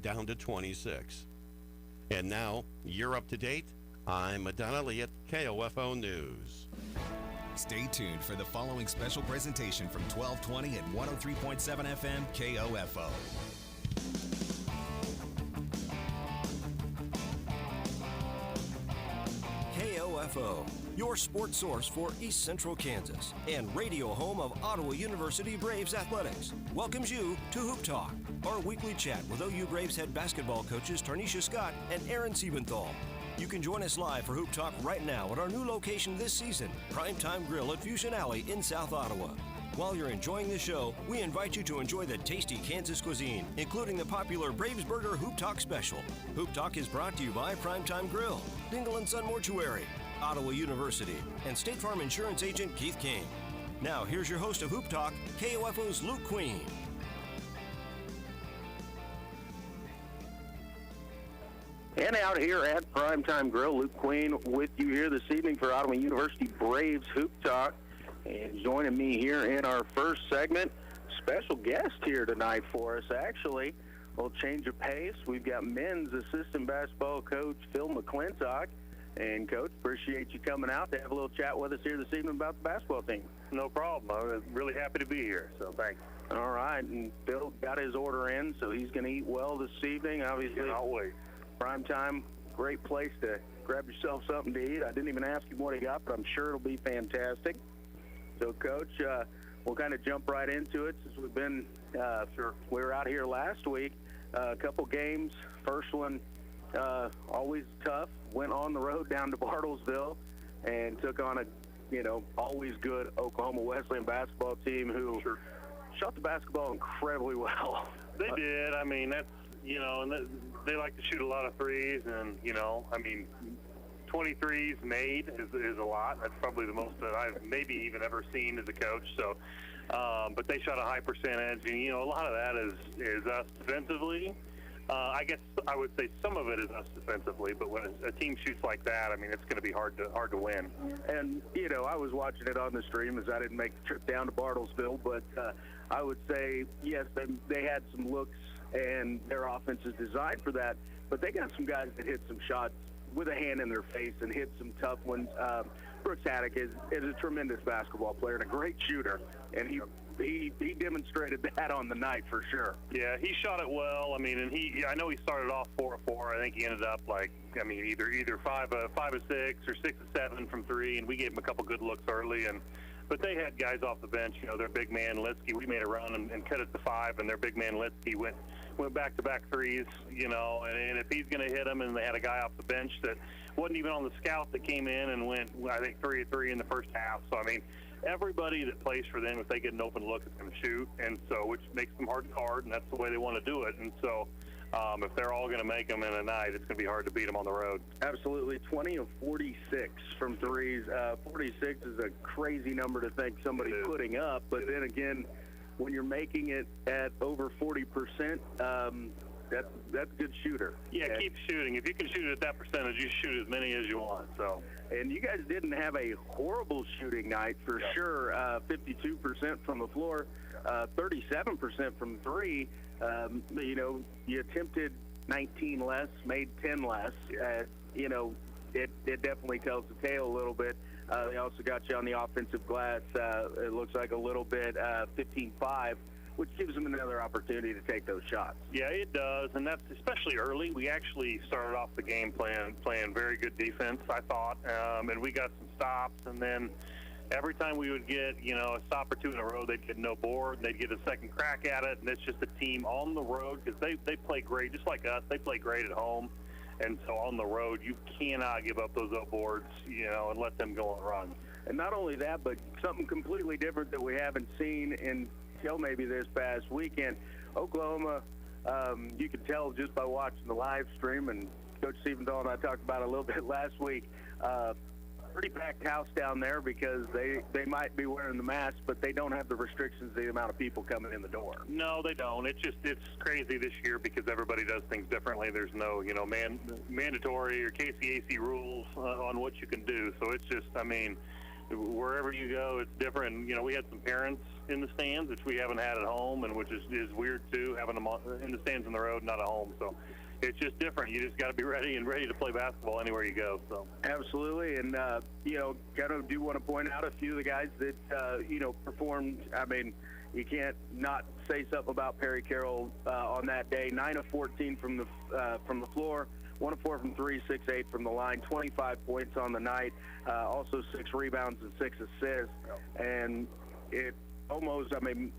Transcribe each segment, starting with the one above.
down to 26. And now, you're up to date. I'm Madonna Lee at KOFO News. Stay tuned for the following special presentation from 1220 and 103.7 FM KOFO. KOFO, your sports source for East Central Kansas and radio home of Ottawa University Braves Athletics, welcomes you to Hoop Talk, our weekly chat with OU Braves head basketball coaches Tarnisha Scott and Aaron Siebenthal. You can join us live for Hoop Talk right now at our new location this season, PrimeTime Grille at Fusion Alley in South Ottawa. While you're enjoying the show, we invite you to enjoy the tasty Kansas cuisine, including the popular Braves Burger Hoop Talk Special. Hoop Talk is brought to you by PrimeTime Grill, Dingle & Son Mortuary, Ottawa University, and State Farm Insurance Agent Keith King. Now, here's your host of Hoop Talk, KOFO's Luke Queen. And out here at PrimeTime Grill, Luke Queen with you here this evening for Ottawa University Braves Hoop Talk. And joining me here in our first segment, special guest here tonight for us, actually. We'll change of pace. We've got men's assistant basketball coach Phil Mcclintock. And, Coach, appreciate you coming out to have a little chat with us here this evening about the basketball team. No problem. I'm really happy to be here, so thanks. All right, and Phil got his order in, so he's going to eat well this evening. Obviously, Cannot wait. Prime time, great place to grab yourself something to eat. I didn't even ask him what he got, but I'm sure it'll be fantastic. So, Coach, we'll kind of jump right into it since we've been we were out here last week. A couple games. First one, always tough. Went on the road down to Bartlesville and took on a, always good Oklahoma Wesleyan basketball team who shot the basketball incredibly well. They did. I mean, that's, and they like to shoot a lot of threes, and, 23s made is a lot. That's probably the most that I've maybe even ever seen as a coach. So, but they shot a high percentage, and, a lot of that is us defensively. I guess I would say some of it is us defensively, but when a team shoots like that, I mean, it's going to be hard to win. And, I was watching it on the stream as I didn't make the trip down to Bartlesville, but I would say, yes, they had some looks, and their offense is designed for that, but they got some guys that hit some shots with a hand in their face and hit some tough ones. Brooks Haddock is a tremendous basketball player and a great shooter, and he demonstrated that on the night for sure. Yeah, he shot it well. I mean, and I know he started off 4 of 4. I think he ended up either 5 of 6 or 6 of 7 from 3, and we gave him a couple good looks early. But they had guys off the bench. Their big man Litsky. We made a run and cut it to 5, and their big man Litsky went back-to-back threes. And if he's going to hit them, and they had a guy off the bench that wasn't even on the scout that came in and went, I think, 3 of 3 in the first half. So I mean, everybody that plays for them, if they get an open look, is going to shoot, and so which makes them hard, and that's the way they want to do it. And so if they're all going to make them in a night, it's going to be hard to beat them on the road. Absolutely. 20 of 46 from threes. 46 is a crazy number to think somebody putting up, but then again, when you're making it at over 40%, that's a good shooter. Yeah, keep shooting. If you can shoot at that percentage, you shoot as many as you want. So. And you guys didn't have a horrible shooting night for sure. 52% from the floor, 37% from 3. You attempted 19 less, made 10 less. It definitely tells the tale a little bit. They also got you on the offensive glass. It looks like a little bit 15-5, which gives them another opportunity to take those shots. Yeah, it does, and that's especially early. We actually started off the game playing very good defense, I thought, and we got some stops, and then every time we would get, a stop or 2 in a row, they'd get no board, and they'd get a second crack at it, and it's just a team on the road because they play great, just like us. They play great at home, and so on the road, you cannot give up those boards, and let them go on runs. And not only that, but something completely different that we haven't seen until maybe this past weekend. Oklahoma, you could tell just by watching the live stream, and Coach Siebenthal and I talked about it a little bit last week, pretty packed house down there because they might be wearing the mask, but they don't have the restrictions, the amount of people coming in the door. No, they don't. It's crazy this year because everybody does things differently. There's no, mandatory or KCAC rules on what you can do. So it's just, wherever you go, it's different. And, you know, we had some parents in the stands, which we haven't had at home, and which is weird too, having them in the stands on the road, not at home. So it's just different. You just got to be ready to play basketball anywhere you go. So absolutely, and you know, kind of do want to point out a few of the guys that you know, performed. I mean, you can't not say something about Perry Carroll on that day. 9 of 14 from the floor. 1 of 4 from 3, 6-8 from the line, 25 points on the night, also 6 rebounds and 6 assists. And it almost, I mean,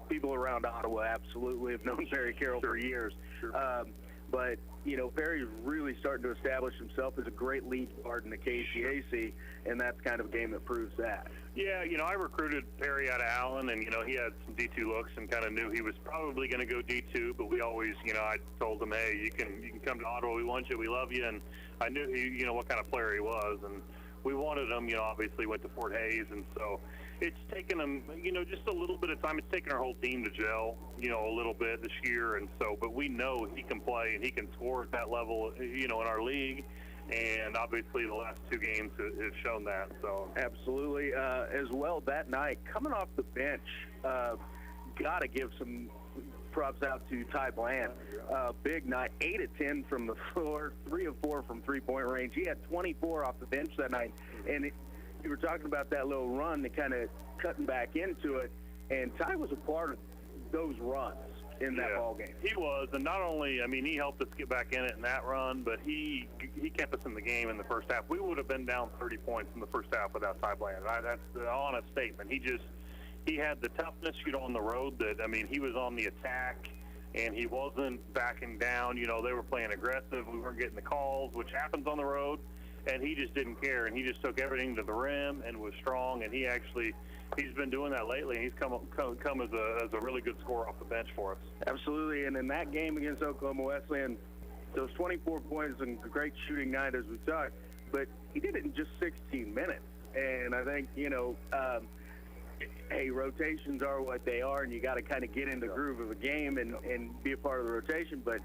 people around Ottawa absolutely have known Perry Carroll for years. Sure. But, you know, Perry's really starting to establish himself as a great lead guard in the KCAC, and that's kind of a game that proves that. Yeah, you know, I recruited Perry out of Allen, and, you know, he had some D2 looks and kind of knew he was probably going to go D2, but we always, you know, I told him, hey, you can come to Ottawa, we want you, we love you, and I knew, you know, what kind of player he was, and we wanted him, you know, obviously went to Fort Hayes, and so it's taken him, you know, just a little bit of time. It's taken our whole team to gel, you know, a little bit this year, and so, but we know he can play and he can score at that level, you know, in our league, and obviously the last 2 games have shown that. So absolutely, as well that night, coming off the bench, got to give some props out to Ty Bland. Big night, 8 of 10 from the floor, 3 of 4 from three-point range. He had 24 off the bench that night, and you were talking about that little run, that kind of cutting back into it, and Ty was a part of those runs in that ball game. He was, and not only, I mean, he helped us get back in it in that run, but he kept us in the game in the first half. We would have been down 30 points in the first half without Ty Bland. That's the honest statement. He had the toughness, you know, on the road that, I mean, he was on the attack, and he wasn't backing down. You know, they were playing aggressive. We weren't getting the calls, which happens on the road, and he just didn't care, and he just took everything to the rim and was strong, and he's been doing that lately, and he's come as a really good scorer off the bench for us. Absolutely, and in that game against Oklahoma Wesleyan, those 24 points and a great shooting night, as we talked, but he did it in just 16 minutes, and I think, you know, hey, rotations are what they are, and you got to kind of get in the groove of a game and be a part of the rotation. But,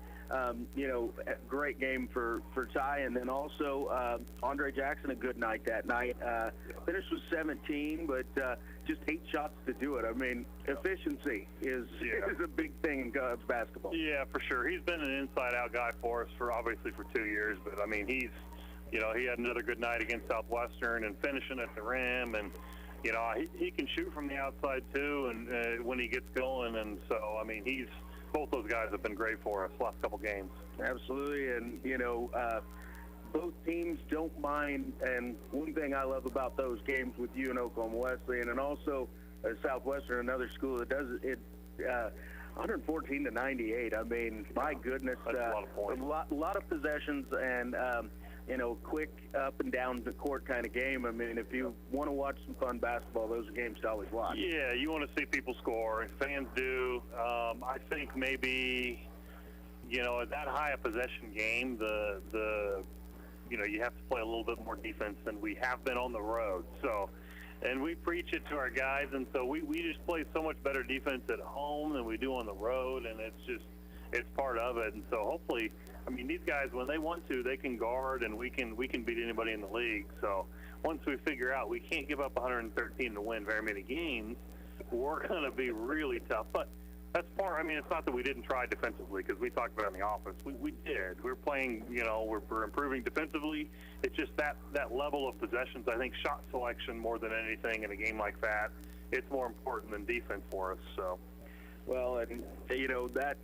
you know, a great game for Ty. And then also Andre Jackson, a good night that night. Finished with 17, but just 8 shots to do it. I mean, efficiency is a big thing in college basketball. Yeah, for sure. He's been an inside-out guy for us obviously for 2 years. But, I mean, you know, he had another good night against Southwestern and finishing at the rim, and you know, he can shoot from the outside too, and when he gets going, and so I mean, both those guys have been great for us last couple games. Absolutely, and you know, both teams don't mind. And one thing I love about those games with you and Oklahoma Wesleyan, and also Southwestern, another school that does it. 114 to 98. I mean, my goodness, that's a lot of points. A lot of possessions, and you know, quick up and down the court kind of game. I mean, if you want to watch some fun basketball, those are games to always watch. Yeah, you want to see people score, and fans do. I think maybe, you know, at that high a possession game, you know, you have to play a little bit more defense than we have been on the road. So, and we preach it to our guys, and so we just play so much better defense at home than we do on the road, and it's part of it. And so hopefully, I mean, these guys, when they want to, they can guard, and we can beat anybody in the league. So once we figure out we can't give up 113 to win very many games, we're going to be really tough. But that's part. I mean, it's not that we didn't try defensively, because we talked about it in the office. We did. We're playing. You know, we're improving defensively. It's just that level of possessions. I think shot selection more than anything in a game like that. It's more important than defense for us. So, well, and you know that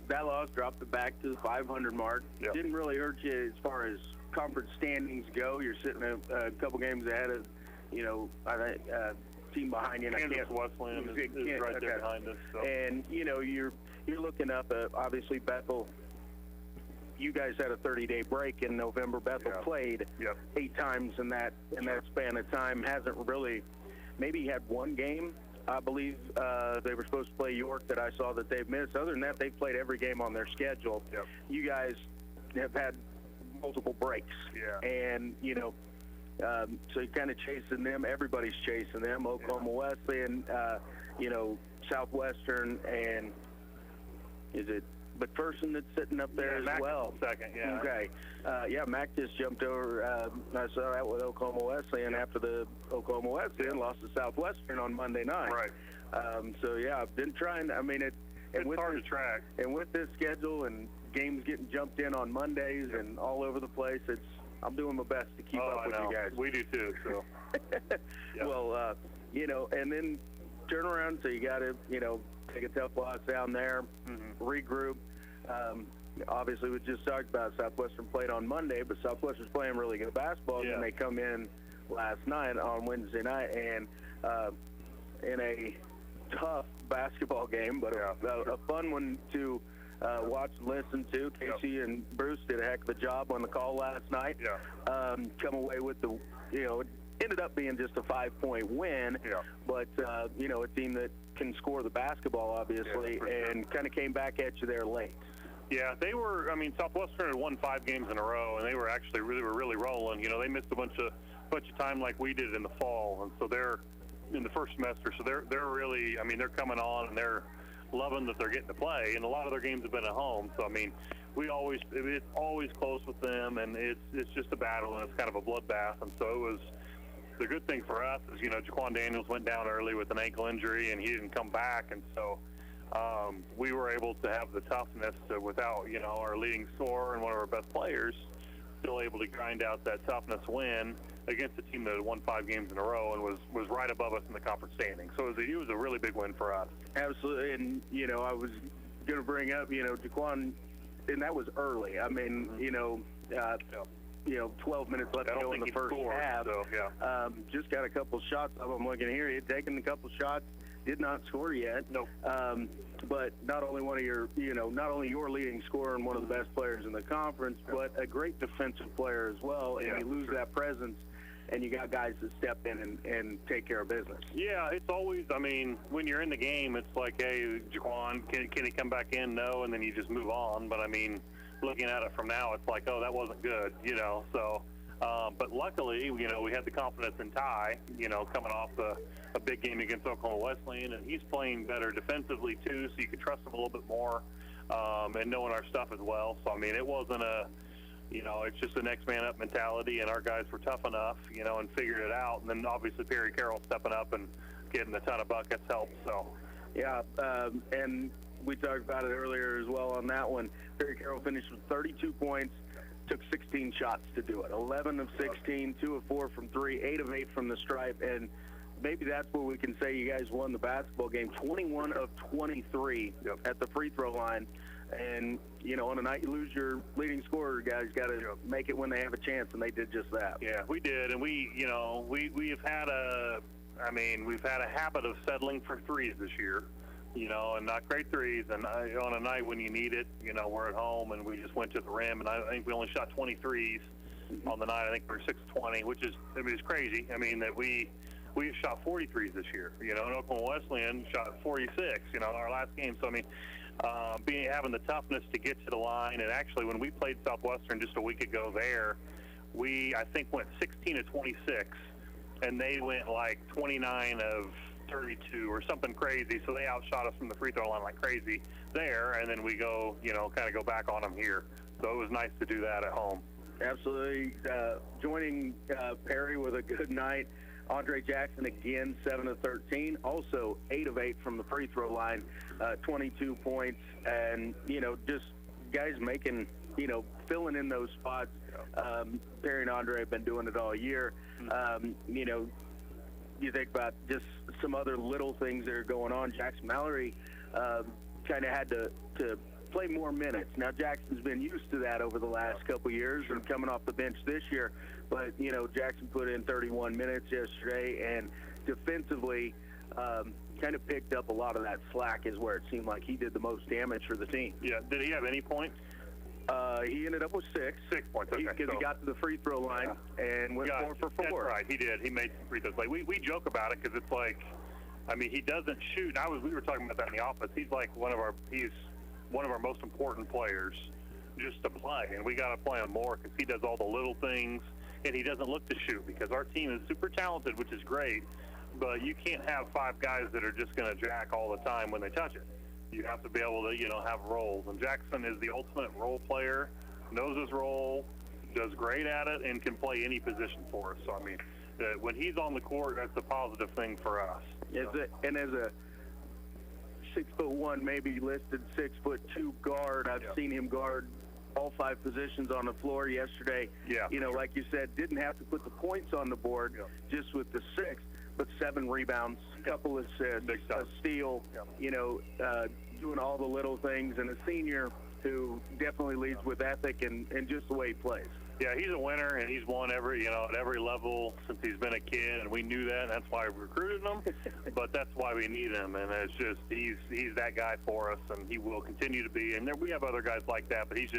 loss dropped it back to the 500 mark. Yep. Didn't really hurt you as far as conference standings go. You're sitting a couple games ahead of, you know, I think. Team behind you. And Kansas Wesleyan is right there behind us. So. And you know, you're looking up at, obviously, Bethel. You guys had a 30-day break in November. Bethel played 8 times in that span of time. Hasn't really, maybe had one game. I believe they were supposed to play York that I saw that they've missed. Other than that, they've played every game on their schedule. Yep. You guys have had multiple breaks. Yeah. And you know. So you're kind of chasing them. Everybody's chasing them. Oklahoma Wesleyan, you know, Southwestern, and is it McPherson that's sitting up there as Mac well. Second, yeah. Okay. Mac just jumped over. I saw that with Oklahoma Wesleyan after the Oklahoma Wesleyan lost to Southwestern on Monday night. Right. I've been trying. It's hard to track. And with this schedule and games getting jumped in on Mondays and all over the place, I'm doing my best to keep up with you guys. We do too. So. Yeah. Well, and then turn around. So you got to, take a tough loss down there, regroup. Obviously, we just talked about Southwestern played on Monday, but Southwestern's playing really good basketball, and they come in last night on Wednesday night, and in a tough basketball game, but a fun one to watch and listen to. Casey and Bruce did a heck of a job on the call last night. Come away with it ended up being just a 5-point win, but, a team that can score the basketball, obviously, and kind of came back at you there late. Yeah, they were. Southwestern had won 5 games in a row, and they were actually really rolling. They missed a bunch of time like we did in the fall, and so they're in the first semester. So they're really. They're coming on, and they're loving that they're getting to play. And a lot of their games have been at home. So it's always close with them, and it's just a battle, and it's kind of a bloodbath. And so it was. The good thing for us is, Jaquan Daniels went down early with an ankle injury, and he didn't come back, and so we were able to have the toughness without, our leading scorer and one of our best players, still able to grind out that toughness win against a team that had won 5 games in a row and was right above us in the conference standing. So it was a really big win for us. Absolutely, and I was going to bring up, Jaquan, and that was early. 12 minutes left to go in the first half. So, just got a couple shots up. I'm looking here. He had taken a couple shots, did not score yet. Nope. But not only one of your, not only your leading scorer and one of the best players in the conference, but a great defensive player as well. And you lose that presence, and you got guys that step in and take care of business. Yeah, it's always. When you're in the game, it's like, hey, Jaquan, can he come back in? No, and then you just move on. But looking at it from now, it's like, oh, that wasn't good, So, but luckily, we had the confidence in Ty, coming off a big game against Oklahoma Wesleyan, and he's playing better defensively too, so you could trust him a little bit more, and knowing our stuff as well. So, it wasn't it's just a next man up mentality, and our guys were tough enough, and figured it out. And then obviously Perry Carroll stepping up and getting a ton of buckets helped. So, and we talked about it earlier as well on that one. Perry Carroll finished with 32 points, took 16 shots to do it. 11 of 16, 2 of 4 from 3, 8 of 8 from the stripe, and maybe that's where we can say you guys won the basketball game. 21 of 23 at the free throw line. And, on a night you lose your leading scorer, guys got to make it when they have a chance, and they did just that. Yeah, we did, and we've had a habit of settling for threes this year. And not great threes. And on a night when you need it, we're at home, and we just went to the rim, and I think we only shot 23s on the night. I think we were 6-20, which is, it's crazy. That we shot 43s this year. And Oklahoma Wesleyan shot 46, our last game. So, having the toughness to get to the line, and actually when we played Southwestern just a week ago there, we, I think, went 16 of 26, and they went like 29 of 32 or something crazy, so they outshot us from the free throw line like crazy there, and then we go, kind of go back on them here. So it was nice to do that at home. Absolutely. Joining Perry with a good night, Andre Jackson again, 7 of 13, also 8 of 8 from the free throw line, 22 points, and, just guys making, filling in those spots. Perry and Andre have been doing it all year. You think about just some other little things that are going on. Jackson Mallory kind of had to play more minutes. Now, Jackson's been used to that over the last couple years and coming off the bench this year. But, Jackson put in 31 minutes yesterday, and defensively kind of picked up a lot of that slack is where it seemed like he did the most damage for the team. Yeah. Did he have any points? He ended up with 6. 6 points, okay. Because he got to the free throw line and went 4 for 4. That's right, he did. He made some free throws. Like, we joke about it because it's like, he doesn't shoot. We were talking about that in the office. He's like one of our most important players just to play, and we got to play him more because he does all the little things, and he doesn't look to shoot because our team is super talented, which is great, but you can't have 5 guys that are just going to jack all the time when they touch it. You have to be able to, have roles. And Jackson is the ultimate role player, knows his role, does great at it, and can play any position for us. So, I mean, when he's on the court, that's a positive thing for us. And as a 6'1", maybe listed 6'2" guard, I've seen him guard all 5 positions on the floor yesterday. Yeah. Like you said, didn't have to put the points on the board just with the 6, but 7 rebounds, a couple assists, a steal, doing all the little things, and a senior who definitely leads with ethic and just the way he plays. Yeah, he's a winner, and he's won every, at every level since he's been a kid, and we knew that, and that's why we recruited him. But that's why we need him, and it's just he's that guy for us, and he will continue to be. And we have other guys like that, but he's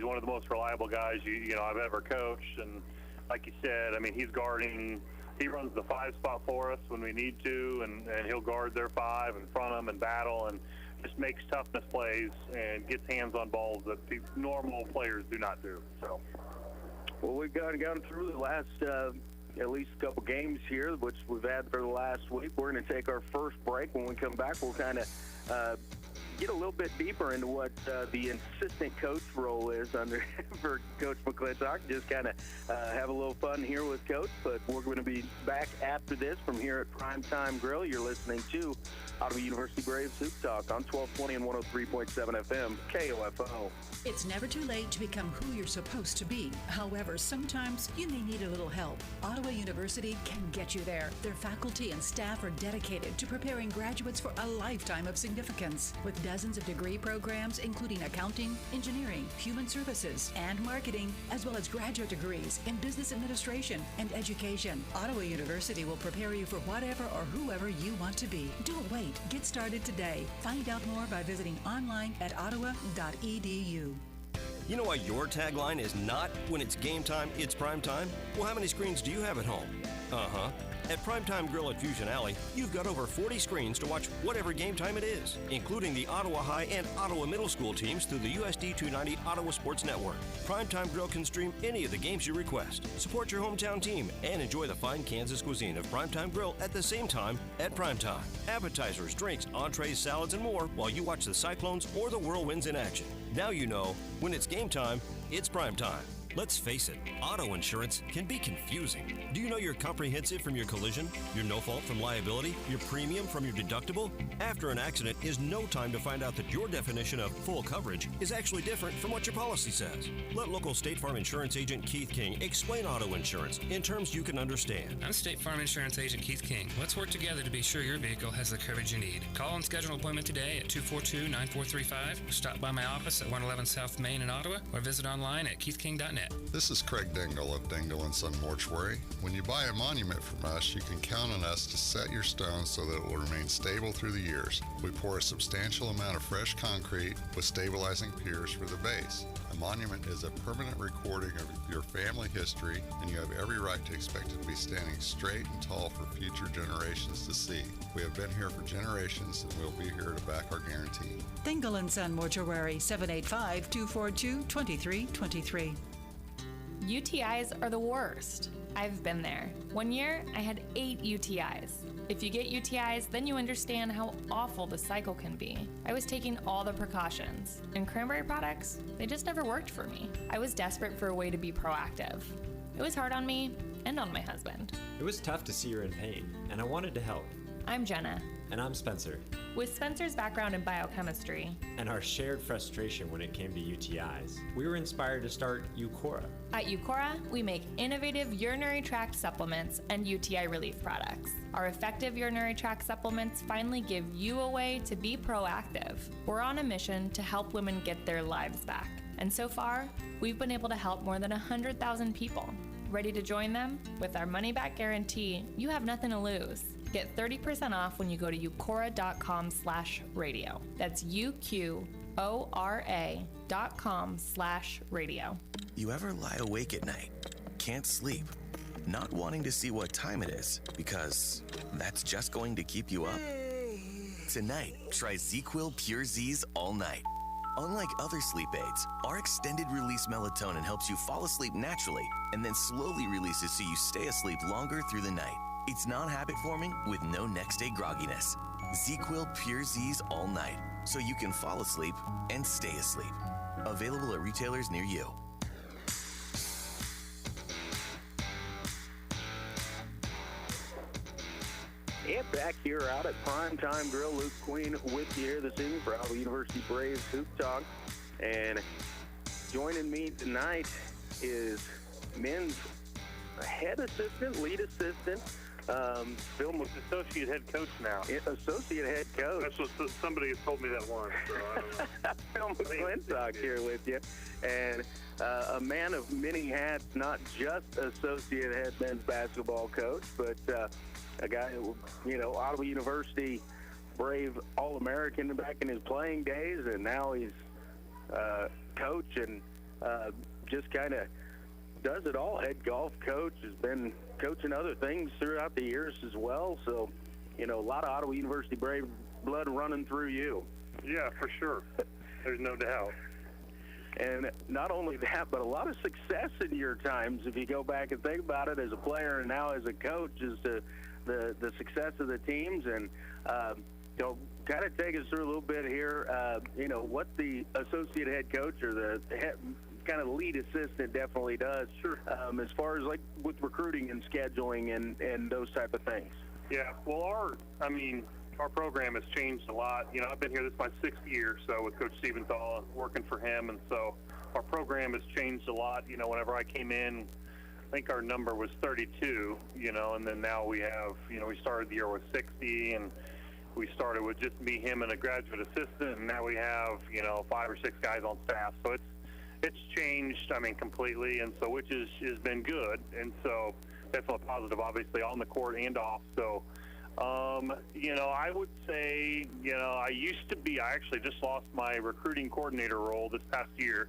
one of the most reliable guys I've ever coached. And like you said, I mean, he's guarding. He runs the 5 spot for us when we need to, and he'll guard their 5 in front of them and battle, and just makes toughness plays and gets hands on balls that normal players do not do. So. Well, we've gone through the last at least a couple games here, which we've had for the last week. We're going to take our first break. When we come back, we'll kind of get a little bit deeper into what the assistant coach role is for Coach Mcclintock. Just kind of have a little fun here with Coach. But we're going to be back after this from here at PrimeTime Grille. You're listening to Ottawa University Braves Hoop Talk on 1220 and 103.7 FM, KOFO. It's never too late to become who you're supposed to be. However, sometimes you may need a little help. Ottawa University can get you there. Their faculty and staff are dedicated to preparing graduates for a lifetime of significance. With dozens of degree programs, including accounting, engineering, human services, and marketing, as well as graduate degrees in business administration and education, Ottawa University will prepare you for whatever or whoever you want to be. Don't wait. Get started today. Find out more by visiting online at ottawa.edu. You know why your tagline is not when it's game time, it's prime time? Well, how many screens do you have at home? At PrimeTime Grille at Fusion Alley, you've got over 40 screens to watch whatever game time it is, including the Ottawa High and Ottawa Middle School teams through the USD 290 Ottawa Sports Network. PrimeTime Grille can stream any of the games you request. Support your hometown team and enjoy the fine Kansas cuisine of PrimeTime Grille at the same time at primetime. Appetizers, drinks, entrees, salads, and more while you watch the Cyclones or the Whirlwinds in action. Now you know, when it's game time, it's prime time. Let's face it, auto insurance can be confusing. Do you know you're comprehensive from your collision, your no-fault from liability, your premium from your deductible? After an accident is no time to find out that your definition of full coverage is actually different from what your policy says. Let local State Farm Insurance Agent Keith King explain auto insurance in terms you can understand. I'm State Farm Insurance Agent Keith King. Let's work together to be sure your vehicle has the coverage you need. Call and schedule an appointment today at 242-9435. Stop by my office at 111 South Main in Ottawa or visit online at keithking.net. This is Craig Dingle of Dingle & Son Mortuary. When you buy a monument from us, you can count on us to set your stone so that it will remain stable through the years. We pour a substantial amount of fresh concrete with stabilizing piers for the base. A monument is a permanent recording of your family history, and you have every right to expect it to be standing straight and tall for future generations to see. We have been here for generations, and we'll be here to back our guarantee. Dingle & Son Mortuary, 785-242-2323. UTIs are the worst. I've been there. One year, I had 8 UTIs. If you get UTIs, then you understand how awful the cycle can be. I was taking all the precautions, and cranberry products, they just never worked for me. I was desperate for a way to be proactive. It was hard on me and on my husband. It was tough to see her in pain, and I wanted to help. I'm Jenna. And I'm Spencer. With Spencer's background in biochemistry and our shared frustration when it came to UTIs, we were inspired to start Eucora. At Eucora, we make innovative urinary tract supplements and UTI relief products. Our effective urinary tract supplements finally give you a way to be proactive. We're on a mission to help women get their lives back. And so far, we've been able to help more than 100,000 people. Ready to join them? With our money-back guarantee, you have nothing to lose. Get 30% off when you go to eucora.com/radio. That's UQORA.com/radio. You ever lie awake at night, can't sleep, not wanting to see what time it is, because that's just going to keep you up? Tonight, try ZzzQuil Pure Z's all night. Unlike other sleep aids, our extended release melatonin helps you fall asleep naturally and then slowly releases so you stay asleep longer through the night. It's non-habit forming with no next day grogginess. ZzzQuil Pure Z's all night. so you can fall asleep and stay asleep. Available at retailers near you. And back here out at PrimeTime Grille, Luke Queen with you here this evening for Iowa University Braves Hoop Talk. And joining me tonight is men's head assistant, lead assistant, Phil, associate head coach now. Associate head coach. That's what somebody has told me that once. So I don't know. Phil Mcclintock here with you. And a man of many hats, not just associate head men's basketball coach, but a guy who, Ottawa University Brave All-American back in his playing days, and now he's coach and just kind of does it all. Head golf coach, has been coaching other things throughout the years as well. So, a lot of Ottawa University Brave blood running through you. Yeah, for sure. There's no doubt. And not only that, but a lot of success in your times, if you go back and think about it, as a player and now as a coach, is the success of the teams. And kind of take us through a little bit here, what the associate head coach or the head kind of lead assistant definitely does. Sure. As far as like with recruiting and scheduling and those type of things. Yeah, well, our program has changed a lot. I've been here, this is my 6th year, so with Coach Steventhaler, working for him, and so our program has changed a lot. Whenever I came in, I think our number was 32, and then now we have, we started the year with 60, and we started with just me, him, and a graduate assistant, and now we have, 5 or 6 guys on staff. So it's changed, completely, and so which has been good, and so definitely positive, obviously, on the court and off. So, I would say, I actually just lost my recruiting coordinator role this past year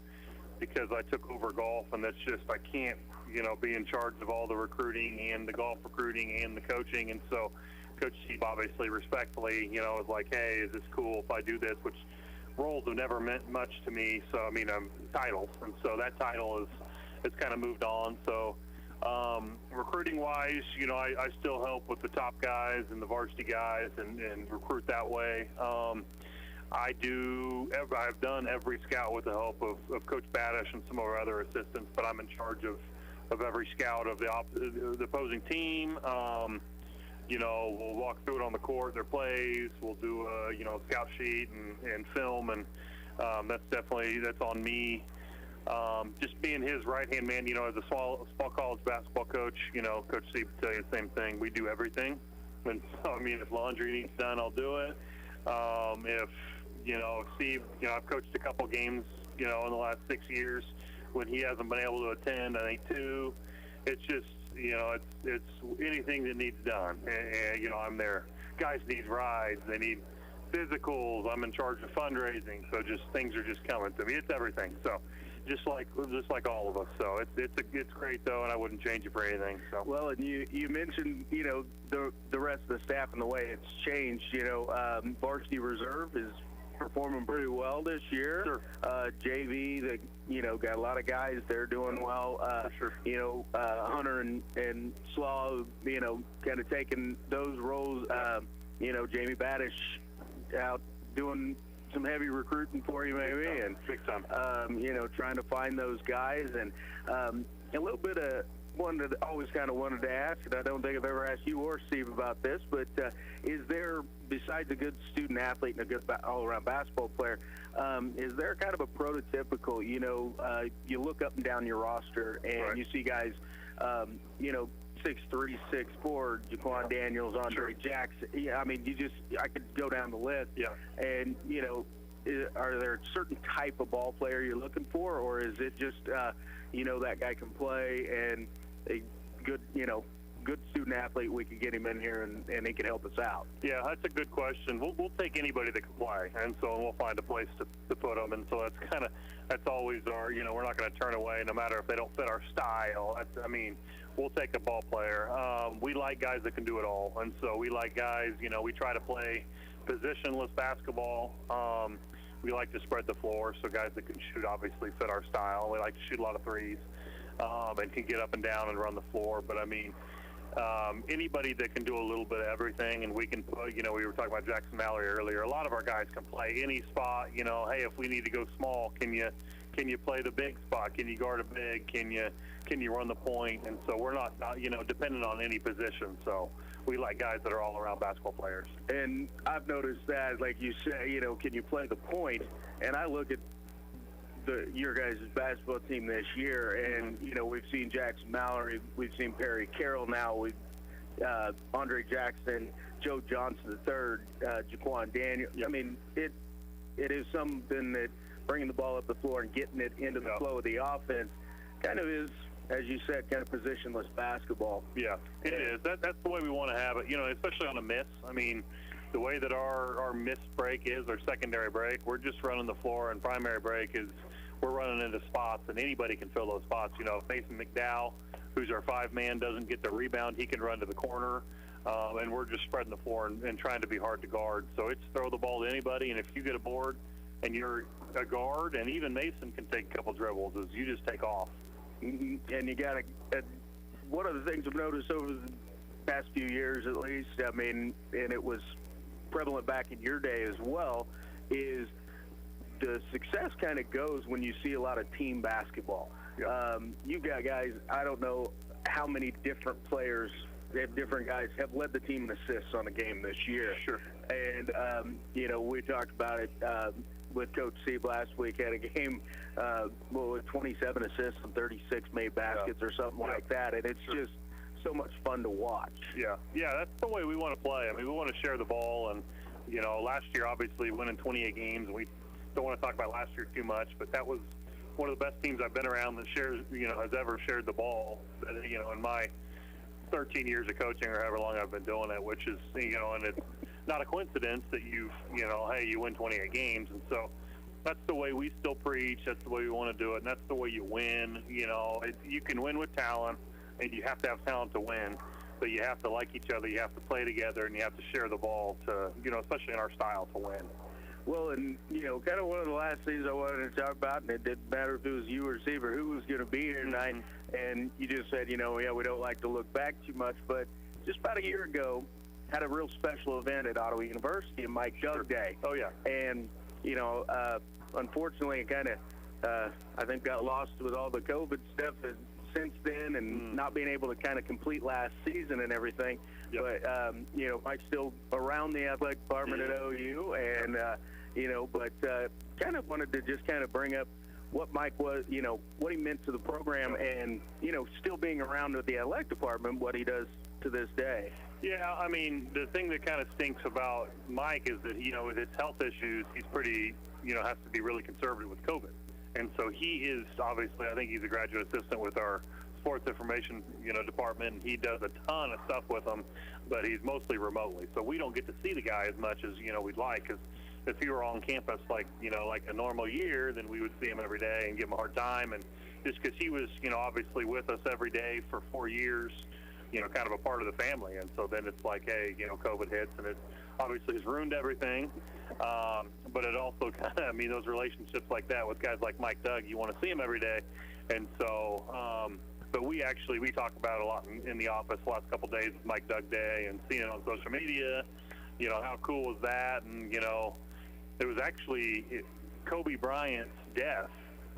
because I took over golf, and that's just, I can't, be in charge of all the recruiting and the golf recruiting and the coaching, and so Coach Steve obviously respectfully, was like, hey, is this cool if I do this, which roles have never meant much to me, so titles, and so that title is kind of moved on. So recruiting wise, I still help with the top guys and the varsity guys and recruit that way. I've done every scout with the help of Coach Badish and some of our other assistants, but I'm in charge of every scout of the opposing team. We'll walk through it on the court, their plays. We'll do a scout sheet and film, and that's on me. Just being his right-hand man, as a small college basketball coach, Coach Steve will tell you the same thing. We do everything. And so, if laundry needs done, I'll do it. If Steve, I've coached a couple games, in the last 6 years when he hasn't been able to attend, I think 2. It's just, it's anything that needs done. And, I'm there. Guys need rides. They need physicals. I'm in charge of fundraising. So just things are just coming to me. It's everything. So just like all of us. So it's great though, and I wouldn't change it for anything. So well, and you mentioned the rest of the staff and the way it's changed. Varsity Reserve is performing pretty well this year. Sure. JV, got a lot of guys there doing well. Sure. Hunter and Slaw, kind of taking those roles. Jamie Badish out doing some heavy recruiting for you, maybe, and big time. Trying to find those guys, and a little bit of one that I always kind of wanted to ask, and I don't think I've ever asked you or Steve about this, but is there, besides a good student athlete and a good all-around basketball player, is there kind of a prototypical, you look up and down your roster and right. You see guys, 6'3", 6'4", Jaquan Daniels, Andre Jackson. Yeah, I could go down the list. Yeah. And, are there a certain type of ball player you're looking for, or is it just, that guy can play and a good, good student athlete, we can get him in here and he can help us out? Yeah, that's a good question. We'll take anybody that can play, and so we'll find a place to put them. And so that's always our, we're not going to turn away no matter if they don't fit our style. We'll take a ball player. We like guys that can do it all, and so we like guys, we try to play positionless basketball. We like to spread the floor, so guys that can shoot obviously fit our style. We like to shoot a lot of threes and can get up and down and run the floor. But Anybody that can do a little bit of everything, and we can put, we were talking about Jackson Mallory earlier. A lot of our guys can play any spot. Hey, if we need to go small, can you play the big spot? Can you guard a big? Can you run the point? And so we're not dependent on any position. So we like guys that are all around basketball players. And I've noticed that, like you say, can you play the point? And I look at your guys' basketball team this year, and we've seen Jackson Mallory, we've seen Perry Carroll now, we've Andre Jackson, Joe Johnson III, Jaquan Daniel. I mean, it is something that bringing the ball up the floor and getting it into the flow of the offense kind of is, as you said, kind of positionless basketball. Yeah, it is. That's the way we want to have it, especially on a miss. I mean, the way that our miss break is, our secondary break, we're just running the floor, and primary break is we're running into spots, and anybody can fill those spots. If Mason McDowell, who's our 5-man, doesn't get the rebound, he can run to the corner, and we're just spreading the floor and trying to be hard to guard. So it's throw the ball to anybody, and if you get a board and you're a guard, and even Mason can take a couple dribbles, is you just take off. And you got to one of the things I've noticed over the past few years at least, I mean, and it was prevalent back in your day as well, is the success kind of goes when you see a lot of team basketball. You've got guys, I don't know how many different players, different guys have led the team in assists on a game this year. Sure. And, we talked about it with Coach Sieb last week, had a game with 27 assists and 36 made baskets or something like that, and it's just so much fun to watch. Yeah, that's the way we want to play. I mean, we want to share the ball, and last year obviously winning 28 games. We don't want to talk about last year too much, but that was one of the best teams I've been around that has ever shared the ball. In my 13 years of coaching or however long I've been doing it, which is and it's not a coincidence that you win 28 games, and so that's the way we still preach. That's the way we want to do it, and that's the way you win. You can win with talent, and you have to have talent to win, but you have to like each other, you have to play together, and you have to share the ball to, especially in our style, to win. Well, and, kind of one of the last things I wanted to talk about, and it didn't matter if it was you or Receiver, who was going to be here tonight, and you just said, we don't like to look back too much, but just about a year ago, had a real special event at Ottawa University, Mike Doug Day. Oh, yeah. And, unfortunately, it kind of, I think, got lost with all the COVID stuff since then, and not being able to kind of complete last season and everything. Yep. But, Mike's still around the athletic department at OU, and, but kind of wanted to just kind of bring up what Mike was, what he meant to the program, and, still being around with the athletic department, what he does to this day. Yeah, I mean, the thing that kind of stinks about Mike is that, with his health issues, he's pretty, has to be really conservative with COVID. And so he is, obviously, I think he's a graduate assistant with our sports information, department. And he does a ton of stuff with them, but he's mostly remotely. So we don't get to see the guy as much as, we'd like. Because if he were on campus like a normal year, then we would see him every day and give him a hard time. And just because he was, obviously with us every day for 4 years, kind of a part of the family. And so then it's like, hey, COVID hits, and it obviously has ruined everything. But it also kind of, those relationships like that with guys like Mike Doug, you want to see him every day. And so, but we talk about it a lot in the office the last couple of days with Mike Doug Day and seeing it on social media. How cool was that? And, it was actually Kobe Bryant's death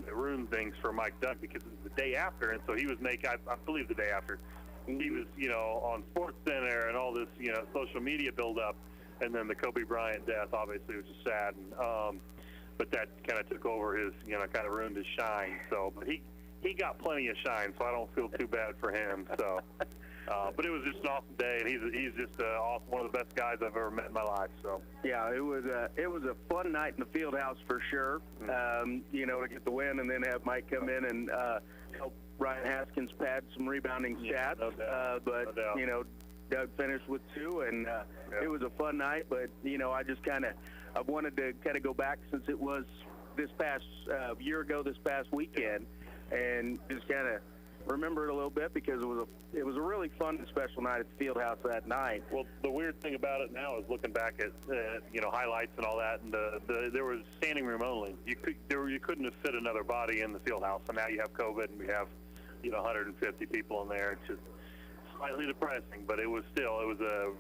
that ruined things for Mike Doug, because it was the day after. And so he was I believe the day after, he was, on Sports Center and all this, social media buildup. And then the Kobe Bryant death, obviously, was just sad. And, but that kind of took over his, kind of ruined his shine. So, but he got plenty of shine, so I don't feel too bad for him. So, but it was just an awesome day, and he's just awesome, one of the best guys I've ever met in my life. So, yeah, it was a fun night in the field house for sure. To get the win, and then have Mike come in and help Ryan Haskins pad some rebounding stats. No doubt. But no doubt. Doug finished with 2, and it was a fun night. But I just I wanted to kind of go back, since it was this past year ago, this past weekend, and just kind of remember it a little bit, because it was a really fun and special night at the Fieldhouse that night. Well, the weird thing about it now is looking back at highlights and all that, and there was standing room only. You couldn't have fit another body in the Fieldhouse, and now you have COVID, and we have 150 people in there. It's just slightly depressing, but it was a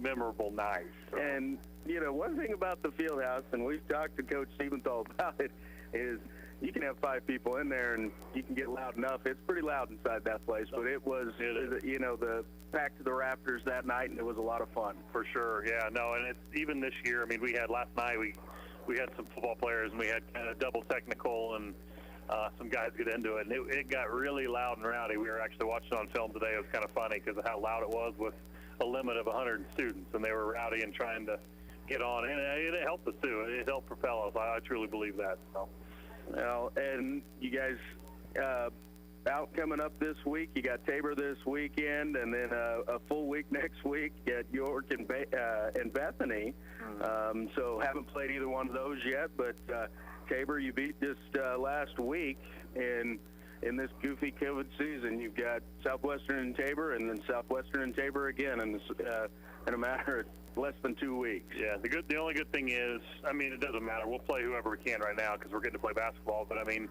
memorable night. So. And, one thing about the field house, and we've talked to Coach Stiebenthal about it, is you can have 5 people in there and you can get loud enough. It's pretty loud inside that place, but it was, the packed to the rafters that night, and it was a lot of fun. For sure, yeah. No, and it's even this year. I mean, we had last night, we had some football players, and we had kind of double technical, and some guys get into it, and it got really loud and rowdy. We were actually watching on film today. It was kind of funny because of how loud it was with a limit of 100 students, and they were rowdy and trying to get on, and it helped us too. It helped propel us. I truly believe that. So. Well, and you guys out coming up this week. You got Tabor this weekend, and then a full week next week at York and Bethany. So haven't played either one of those yet, but Tabor you beat just last week, and in this goofy COVID season, you've got Southwestern and Tabor, and then Southwestern and Tabor again in a matter of less than 2 weeks. Yeah, the only good thing is, I mean, it doesn't matter. We'll play whoever we can right now because we're getting to play basketball. But I mean,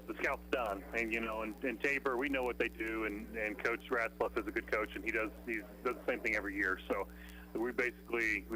the scout's done, and in Tabor we know what they do, and Coach Ratzlaff is a good coach, and he does the same thing every year. So we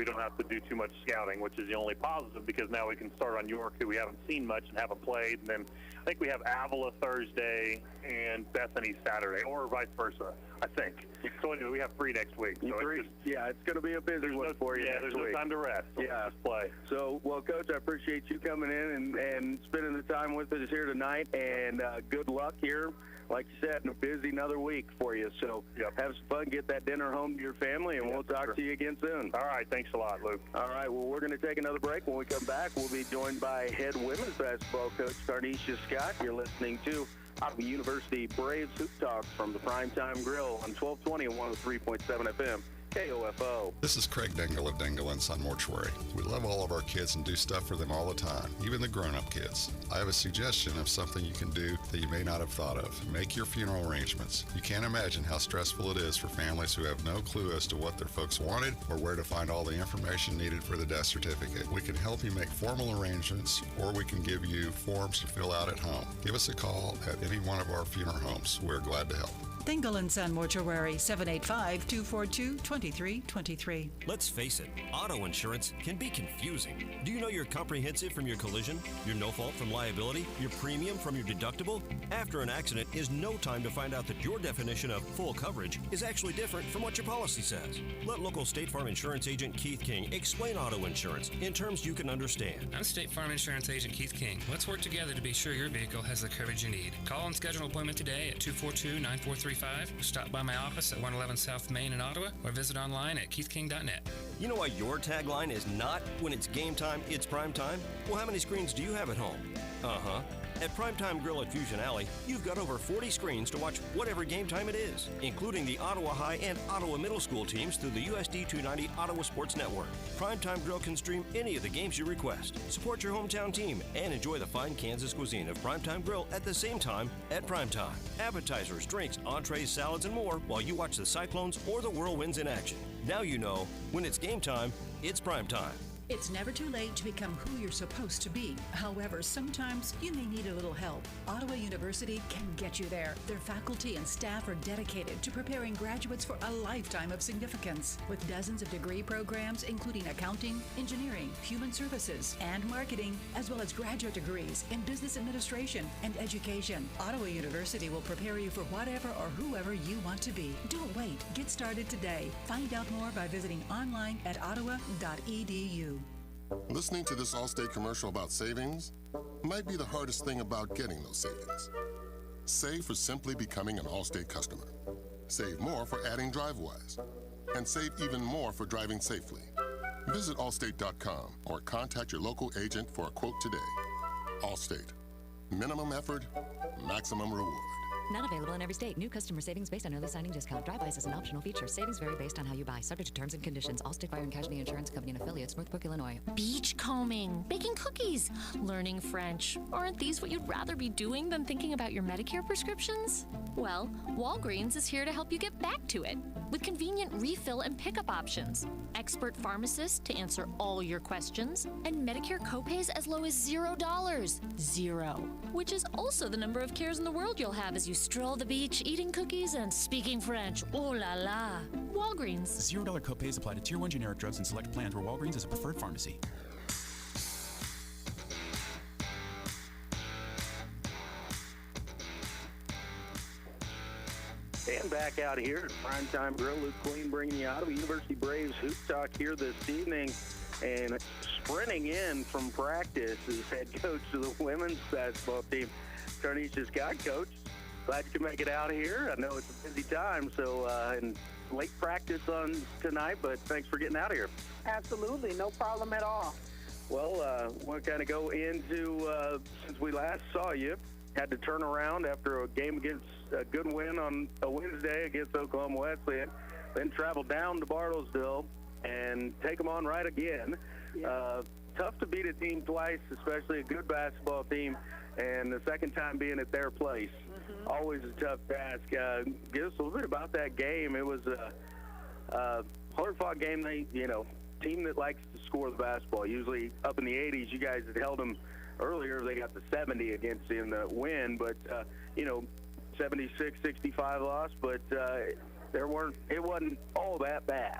don't have to do too much scouting, which is the only positive because now we can start on York, who we haven't seen much and haven't played, and then I think we have Avila Thursday and Bethany Saturday, or vice versa, I think. So anyway, we have 3 next week. So it's going to be a busy one for you. Yeah, there's no time to rest. So yeah, just play. So, well, Coach, I appreciate you coming in and spending the time with us here tonight, and good luck here. Like you said, another week for you. So have some fun, get that dinner home to your family, and we'll talk to you again soon. All right. Thanks a lot, Luke. All right. Well, we're going to take another break. When we come back, we'll be joined by head women's basketball coach Carnisha Scott. You're listening to Ottawa University Braves Hoop Talk from the PrimeTime Grille on 1220 and 103.7 FM. KOFO. This is Craig Dingle of Dingle and Son Mortuary. We love all of our kids and do stuff for them all the time, even the grown-up kids. I have a suggestion of something you can do that you may not have thought of. Make your funeral arrangements. You can't imagine how stressful it is for families who have no clue as to what their folks wanted or where to find all the information needed for the death certificate. We can help you make formal arrangements, or we can give you forms to fill out at home. Give us a call at any one of our funeral homes. We're glad to help. Dingle and Son Mortuary, 785-242-2323. Let's face it, auto insurance can be confusing. Do you know your comprehensive from your collision, your no fault from liability, your premium from your deductible? After an accident is no time to find out that your definition of full coverage is actually different from what your policy says. Let local State Farm Insurance Agent Keith King explain auto insurance in terms you can understand. I'm State Farm Insurance Agent Keith King. Let's work together to be sure your vehicle has the coverage you need. Call and schedule an appointment today at 242-9435. Stop by my office at 111 South Main in Ottawa, or visit online at keithking.net. You know why your tagline is not "when it's game time, it's prime time"? Well, how many screens do you have at home? At PrimeTime Grille at Fusion Alley, you've got over 40 screens to watch whatever game time it is, including the Ottawa High and Ottawa Middle School teams through the USD 290 Ottawa Sports Network. PrimeTime Grille can stream any of the games you request. Support your hometown team and enjoy the fine Kansas cuisine of PrimeTime Grille at the same time at primetime. Appetizers, drinks, entrees, salads, and more while you watch the Cyclones or the Whirlwinds in action. Now you know, when it's game time, it's prime time. It's never too late to become who you're supposed to be. However, sometimes you may need a little help. Ottawa University can get you there. Their faculty and staff are dedicated to preparing graduates for a lifetime of significance. With dozens of degree programs, including accounting, engineering, human services, and marketing, as well as graduate degrees in business administration and education, Ottawa University will prepare you for whatever or whoever you want to be. Don't wait. Get started today. Find out more by visiting online at ottawa.edu. Listening to this Allstate commercial about savings might be the hardest thing about getting those savings. Save for simply becoming an Allstate customer. Save more for adding DriveWise. And save even more for driving safely. Visit allstate.com or contact your local agent for a quote today. Allstate. Minimum effort, maximum reward. Not available in every state. New customer savings based on early signing discount. DriveWise is an optional feature. Savings vary based on how you buy. Subject to terms and conditions. Allstate Fire and Casualty Insurance Company and Affiliates, Northbrook, Illinois. Beachcombing, baking cookies, learning French. Aren't these what you'd rather be doing than thinking about your Medicare prescriptions? Well, Walgreens is here to help you get back to it with convenient refill and pickup options, expert pharmacists to answer all your questions, and Medicare copays as low as $0. Zero. Which is also the number of cares in the world you'll have as you stroll the beach, eating cookies and speaking French. Oh la la. Walgreens. $0 copays apply to Tier 1 generic drugs and select plans where Walgreens is a preferred pharmacy. And back out here at PrimeTime Grille, Luke Queen bringing you Ottawa University Braves Hoop Talk here this evening. And sprinting in from practice is head coach of the women's basketball team, Tarnisha Scott. Coach, glad you could make it out here. I know it's a busy time, so and late practice on tonight, but thanks for getting out of here. Absolutely, no problem at all. Well, we'll kind of go into, since we last saw you, had to turn around after a game against a good win on a Wednesday against Oklahoma Wesleyan, then travel down to Bartlesville and take them on right again. Yeah. Tough to beat a team twice, especially a good basketball team, and the second time being at their place. Mm-hmm. Always a tough task. Give us a little bit about that game. It was a hard-fought game. They, team that likes to score the basketball. Usually up in the 80s, you guys had held them earlier. They got the 70 against you in the win, but 76-65 loss, but it wasn't all that bad.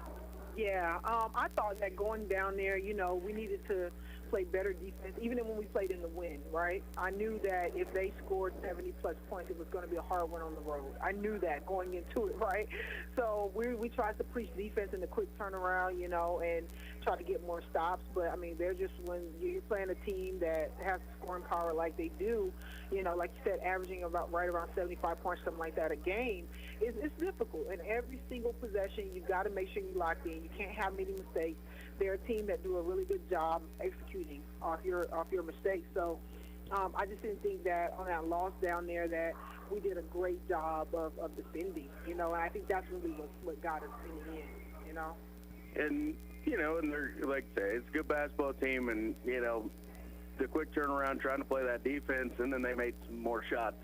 Yeah, I thought that going down there, we needed to play better defense, even when we played in the win, right? I knew that if they scored 70-plus points, it was going to be a hard one on the road. I knew that going into it, right? So we tried to preach defense and the quick turnaround, and try to get more stops. But, they're just, when you're playing a team that has scoring power like they do, like you said, averaging right around 75 points, something like that a game, it's difficult. And every single possession, you got to make sure you lock in. You can't have many mistakes. They're a team that do a really good job executing off your mistakes. So I just didn't think that on that loss down there that we did a great job of defending, and I think that's really what got us in the end, And, and they're, like I say, it's a good basketball team, and, the quick turnaround trying to play that defense, and then they made some more shots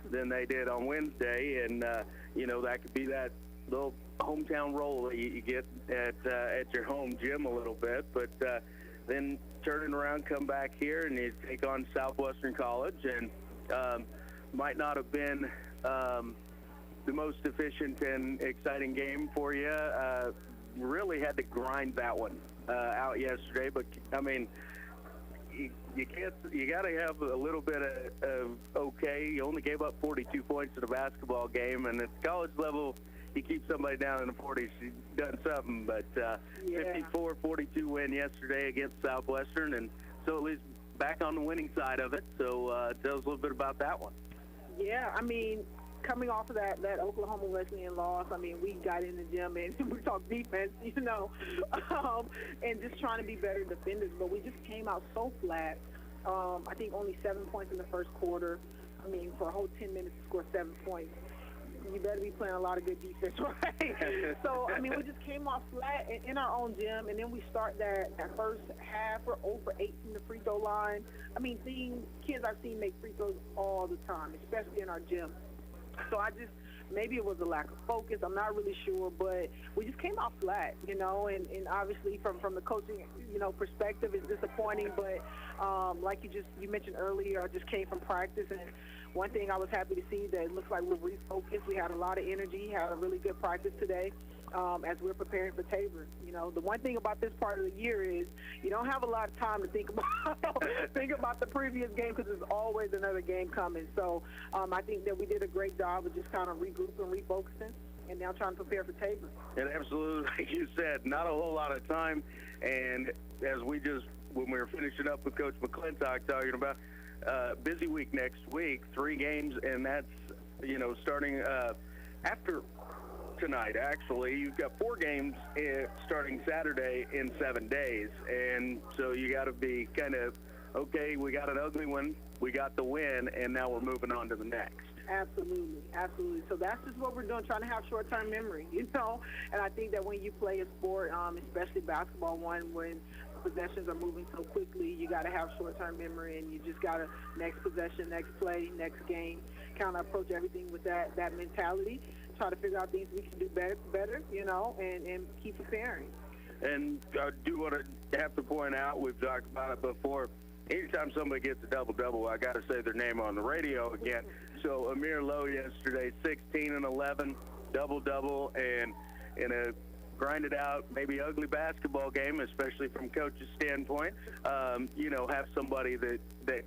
than they did on Wednesday, and, that could be that little hometown role that you get at your home gym a little bit, but then turning around, come back here, and you take on Southwestern College, and might not have been the most efficient and exciting game for you. Really had to grind that one out yesterday, but you can't. You got to have a little bit of okay. You only gave up 42 points in a basketball game, and at the college level, you keep somebody down in the 40s, you've done something. But 54-42 win yesterday against Southwestern, and so at least back on the winning side of it. So tell us a little bit about that one. Yeah, coming off of that Oklahoma Wesleyan loss, we got in the gym and we talked defense, and just trying to be better defenders. But we just came out so flat. I think only 7 points in the first quarter. For a whole 10 minutes to score 7 points, you better be playing a lot of good defense, right? So, we just came off flat in our own gym, and then we start that first half. We're 0 for 8 from the free throw line. Seeing kids I've seen make free throws all the time, especially in our gym. So maybe it was a lack of focus. I'm not really sure, but we just came out flat, and obviously from the coaching, perspective, it's disappointing. But like you mentioned earlier, I just came from practice, and one thing I was happy to see that it looks like we're refocused. We had a lot of energy, had a really good practice today as we're preparing for Tabor. The one thing about this part of the year is you don't have a lot of time to think about the previous game because there's always another game coming. So I think that we did a great job of just kind of regrouping, refocusing, and now trying to prepare for Tabor. And absolutely, like you said, not a whole lot of time. And as when we were finishing up with Coach Mcclintock talking about busy week next week, 3 games, and that's, starting after tonight, actually. You've got 4 games starting Saturday in 7 days, and so you got to be kind of, okay, we got an ugly one, we got the win, and now we're moving on to the next. Absolutely. So that's just what we're doing, trying to have short-term memory, and I think that when you play a sport, especially basketball one, when possessions are moving so quickly, you got to have short-term memory, and you just got to next possession, next play, next game, kind of approach everything with that mentality, try to figure out things we can do better, and keep preparing. And I do want to have to point out, we've talked about it before, anytime somebody gets a double-double, I got to say their name on the radio again. So Amir Lowe yesterday, 16 and 11, double-double, and in a grinded out, maybe ugly basketball game, especially from coach's standpoint, have somebody that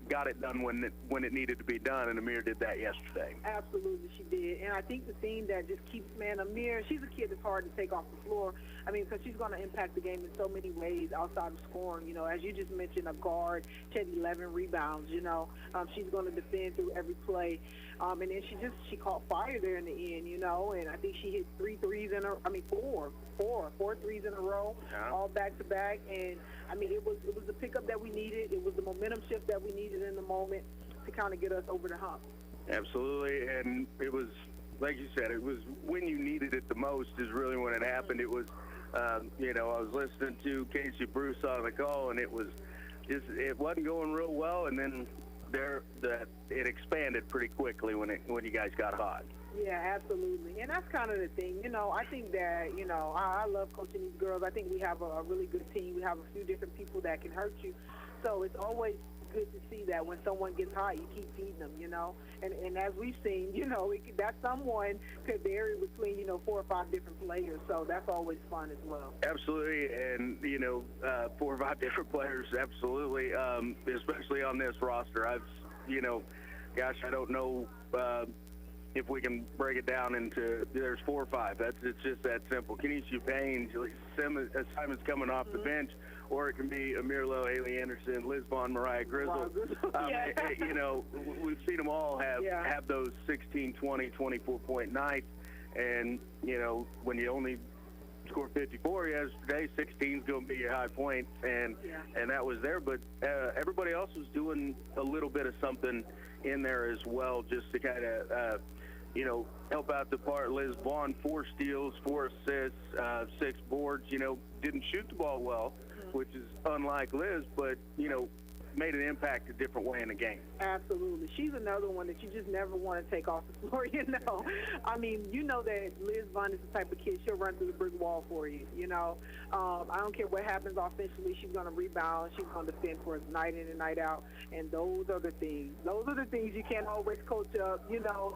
got it done when it needed to be done, and Amir did that yesterday. Absolutely, she did. And I think the thing that just keeps, Amir, she's a kid that's hard to take off the floor. I mean, because she's going to impact the game in so many ways outside of scoring. As you just mentioned, a guard, she had 11 rebounds, she's going to defend through every play. And then she caught fire there in the end, and I think she hit four threes in a row, all back-to-back. And, it was the pickup that we needed. It was the momentum shift that we needed in the moment to kind of get us over the hump. Absolutely, and it was, like you said, it was when you needed it the most is really when it happened. It was, I was listening to Casey Bruce on the call, and it wasn't going real well, and then it expanded pretty quickly when you guys got hot. Yeah, absolutely. And that's kind of the thing. I think that, I love coaching these girls. I think we have a really good team. We have a few different people that can hurt you. So it's always good to see that when someone gets hot, you keep feeding them, And as we've seen, that someone could vary between, 4 or 5 different players. So that's always fun as well. Absolutely. And, 4 or 5 different players, absolutely, especially on this roster. I don't know if we can break it down into there's 4 or 5. It's just that simple. Kenesha Payne, Simon's coming off the bench, or it can be Amir Lowe, Haley Anderson, Liz Vaughn, Mariah Grizzle. We've seen them all have those 16, 20, 24-point nights. And, when you only scored 54 yesterday, 16 is going to be your high point, and that was there. But everybody else was doing a little bit of something in there as well, just to kind of, help out the part. Liz Vaughn, 4 steals, 4 assists, 6 boards. Didn't shoot the ball well, which is unlike Liz, but, made an impact a different way in the game. Absolutely. She's another one that you just never want to take off the floor, that Liz Vaughn is the type of kid, she'll run through the brick wall for you, I don't care what happens offensively, she's going to rebound, she's going to defend for us night in and night out, and those are the things you can't always coach up, those are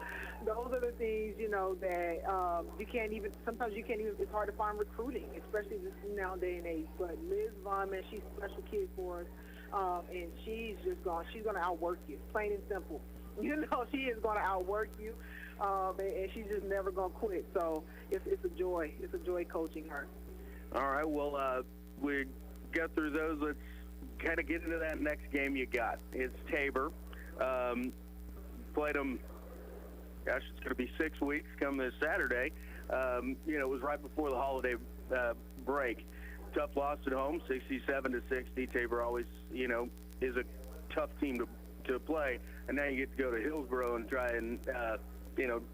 the things, that you can't even, it's hard to find recruiting, especially this now day and age, but Liz Vaughn, man, she's a special kid for us. And she's going to outwork you, plain and simple. She is going to outwork you, and she's just never going to quit. So it's a joy. It's a joy coaching her. All right, well, we got through those. Let's kind of get into that next game you got. It's Tabor. Played them, it's going to be 6 weeks come this Saturday. It was right before the holiday break. Tough loss at home, 67-60. Tabor always, is a tough team to play. And now you get to go to Hillsborough and try and,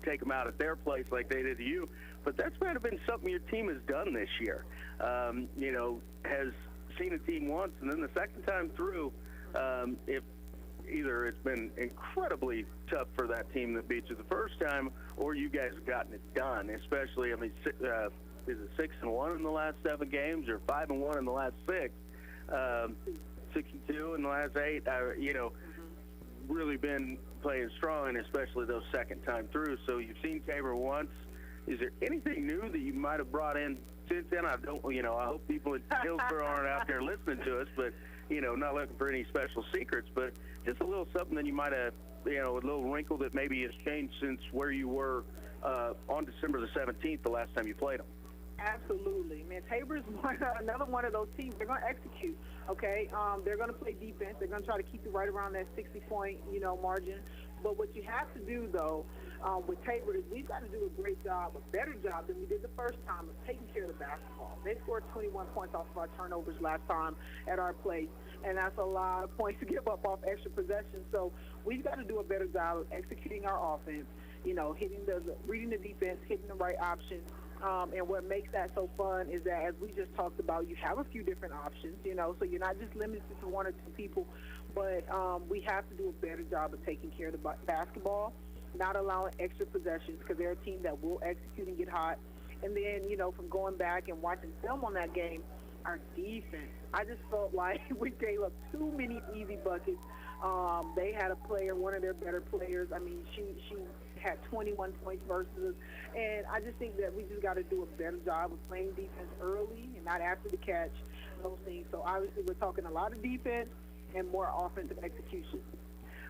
take them out at their place like they did to you. But that's might have been something your team has done this year. Has seen a team once, and then the second time through, if either it's been incredibly tough for that team that beat you the first time, or you guys have gotten it done, especially, is it 6-1 in the last 7 games, or 5-1 in the last 6? 62 in the last 8. Really been playing strong, and especially those second time through. So you've seen Tabor once. Is there anything new that you might have brought in since then? I hope people at Hillsborough aren't out there listening to us, but not looking for any special secrets, but just a little something that you might have, a little wrinkle that maybe has changed since where you were on December the 17th, the last time you played them. Absolutely, man. Tabor's another one of those teams. They're going to execute, okay? They're going to play defense. They're going to try to keep you right around that 60-point, margin. But what you have to do, though, with Tabor is we've got to do a great job, a better job than we did the first time of taking care of the basketball. They scored 21 points off of our turnovers last time at our place, and that's a lot of points to give up off extra possessions. So we've got to do a better job of executing our offense, reading the defense, hitting the right options. And what makes that so fun is that, as we just talked about, you have a few different options, so you're not just limited to 1 or 2 people, but we have to do a better job of taking care of the basketball, not allowing extra possessions, because they're a team that will execute and get hot. And then, from going back and watching film on that game, our defense. I just felt like we gave up too many easy buckets. They had a player, one of their better players. I mean, she had 21 points versus us. And I just think that we just got to do a better job of playing defense early and not after the catch, those things. So obviously we're talking a lot of defense and more offensive execution.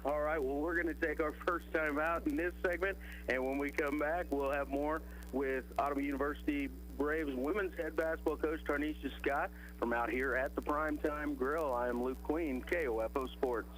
All right, well, we're going to take our first time out in this segment, and when we come back, we'll have more with Ottawa University Braves women's head basketball coach Tarnisha Scott from out here at the PrimeTime Grille. I am Luke Queen, KOFO Sports.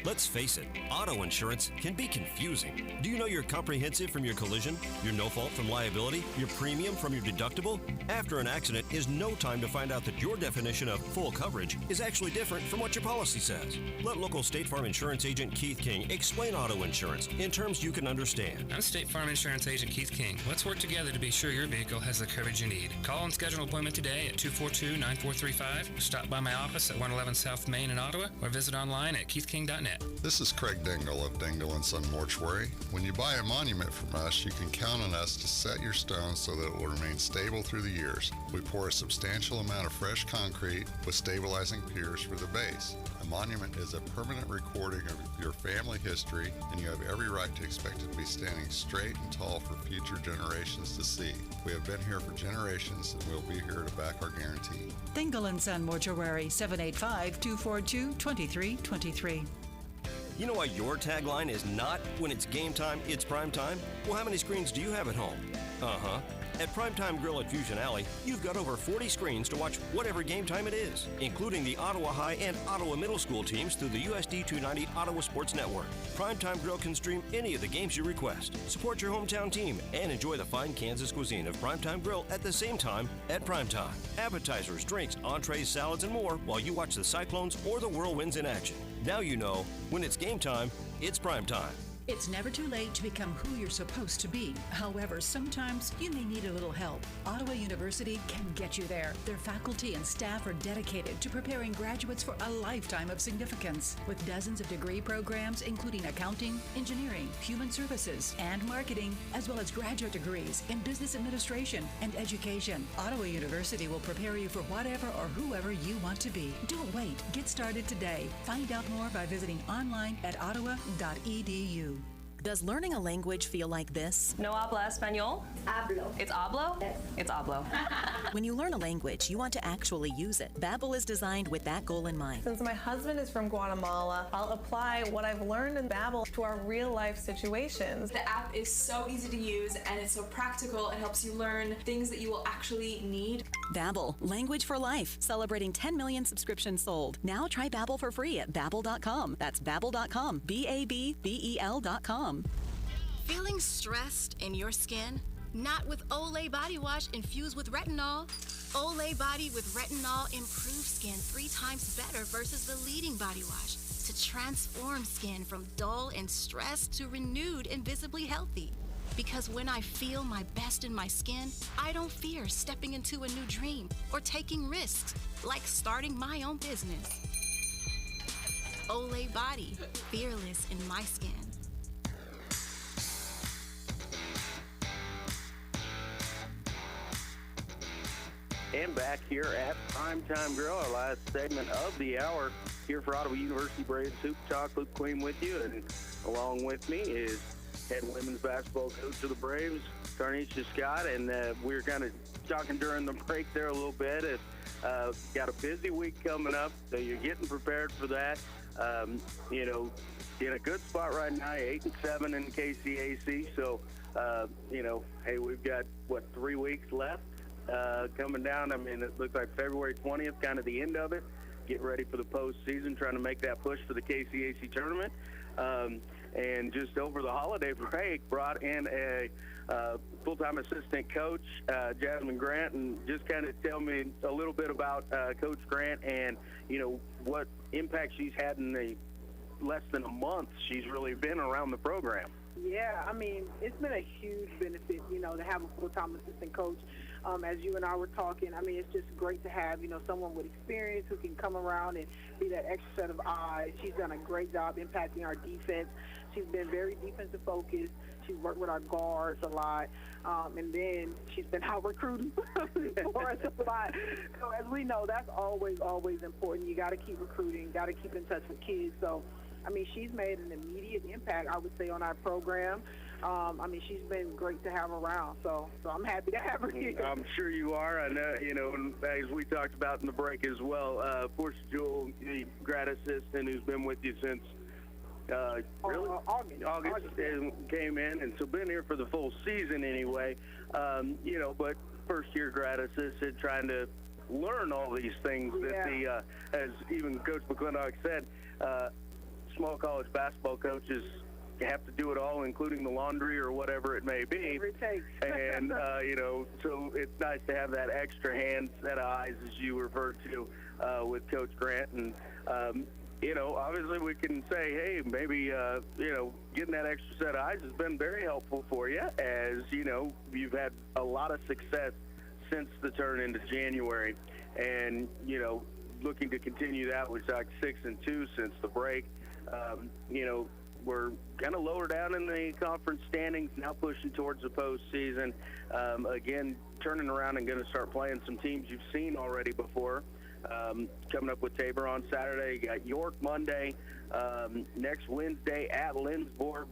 Let's face it, auto insurance can be confusing. Do you know your comprehensive from your collision, your no-fault from liability, your premium from your deductible? After an accident is no time to find out that your definition of full coverage is actually different from what your policy says. Let local State Farm Insurance agent Keith King explain auto insurance in terms you can understand. I'm State Farm Insurance agent Keith King. Let's work together to be sure your vehicle has the coverage you need. Call and schedule an appointment today at 242-9435. Stop by my office at 111 South Main in Ottawa or visit online at keithking.net. This is Craig Dingle of Dingle & Son Mortuary. When you buy a monument from us, you can count on us to set your stone so that it will remain stable through the years. We pour a substantial amount of fresh concrete with stabilizing piers for the base. A monument is a permanent recording of your family history, and you have every right to expect it to be standing straight and tall for future generations to see. We have been here for generations, and we'll be here to back our guarantee. Dingle & Son Mortuary, 785-242-2323. You know why your tagline is not "when it's game time, it's prime time"? Well, how many screens do you have at home? At PrimeTime Grille at Fusion Alley, you've got over 40 screens to watch whatever game time it is, including the Ottawa High and Ottawa Middle School teams through the USD 290 Ottawa Sports Network. PrimeTime Grille can stream any of the games you request. Support your hometown team and enjoy the fine Kansas cuisine of PrimeTime Grille at the same time at PrimeTime. Appetizers, drinks, entrees, salads, and more while you watch the Cyclones or the Whirlwinds in action. Now you know, when it's game time, it's prime time. It's never too late to become who you're supposed to be. However, sometimes you may need a little help. Ottawa University can get you there. Their faculty and staff are dedicated to preparing graduates for a lifetime of significance. With dozens of degree programs, including accounting, engineering, human services, and marketing, as well as graduate degrees in business administration and education, Ottawa University will prepare you for whatever or whoever you want to be. Don't wait. Get started today. Find out more by visiting online at ottawa.edu. Does learning a language feel like this? No habla español? Hablo. It's hablo? Yes. It's hablo. When you learn a language, you want to actually use it. Babbel is designed with that goal in mind. Since my husband is from Guatemala, I'll apply what I've learned in Babbel to our real-life situations. The app is so easy to use and it's so practical. It helps you learn things that you will actually need. Babbel, language for life, celebrating 10 million subscriptions sold. Now try Babbel for free at babbel.com. That's babbel.com, BABBEL.com. Feeling stressed in your skin? Not with Olay Body Wash infused with retinol. Olay Body with retinol improves skin 3 times better versus the leading body wash to transform skin from dull and stressed to renewed and visibly healthy. Because when I feel my best in my skin, I don't fear stepping into a new dream or taking risks, like starting my own business. Olay Body, fearless in my skin. And back here at PrimeTime Grille, our last segment of the hour here for Ottawa University Braves Hoop Talk. Luke Queen with you, and along with me is head women's basketball coach of the Braves, Tarnisha Scott, and we were kind of talking during the break there a little bit. Got a busy week coming up, so you're getting prepared for that. You know, in a good spot right now, 8-7 in KCAC. So, you know, hey, we've got 3 weeks left coming down. I mean, it looks like February 20th, kind of the end of it. Get ready for the postseason, trying to make that push for the KCAC tournament. And just over the holiday break, brought in a full-time assistant coach, Jasmine Grant, and just kind of tell me a little bit about Coach Grant and, you know, what impact she's had in the less than a month she's really been around the program. Yeah, I mean, it's been a huge benefit, to have a full-time assistant coach. As you and I were talking, I mean, it's just great to have, someone with experience who can come around and be that extra set of eyes. She's done a great job impacting our defense. She's been very defensive focused. She's worked with our guards a lot. And then she's been out recruiting for us a lot. So as we know, that's always, always important. You got to keep recruiting, got to keep in touch with kids. So, I mean, she's made an immediate impact, I would say, on our program. I mean, she's been great to have around, so I'm happy to have her here. I'm sure you are. I know, and as we talked about in the break as well, Portia Jewell, the grad assistant who's been with you since August came in, and so been here for the full season anyway. But first-year grad assistant trying to learn all these things that as even Coach Mcclintock said, small college basketball coaches have to do it all, including the laundry or whatever it may be. Whatever it takes. And, so it's nice to have that extra hand set of eyes, as you referred to with Coach Grant. And, obviously we can say, hey, maybe, getting that extra set of eyes has been very helpful for you, as, you've had a lot of success since the turn into January. And, looking to continue that, we're like 6-2 since the break. We're kind of lower down in the conference standings, now pushing towards the postseason. Again, turning around and going to start playing some teams you've seen already before. Coming up with Tabor on Saturday. You got York Monday. Next Wednesday at Lindsborg,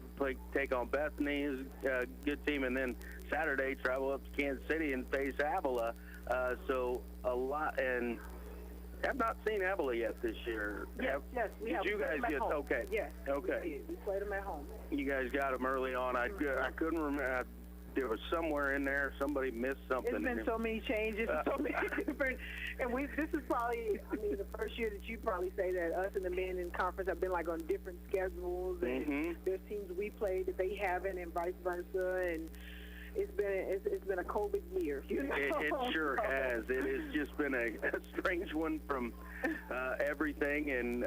take on Bethany, is a good team. And then Saturday, travel up to Kansas City and face Avila. So a lot. And I've not seen Avila yet this year. Yes, we have. Did you guys get? Okay. Yes. Okay. We played them at home. You guys got them early on. I couldn't remember. There was somewhere in there somebody missed something. It's been so many changes, so many different. And this is probably, the first year that you probably say that us and the men in conference have been like on different schedules, and there's teams we played that they haven't, and vice versa, and. It's been a COVID year. It sure has. It has just been a strange one from everything, and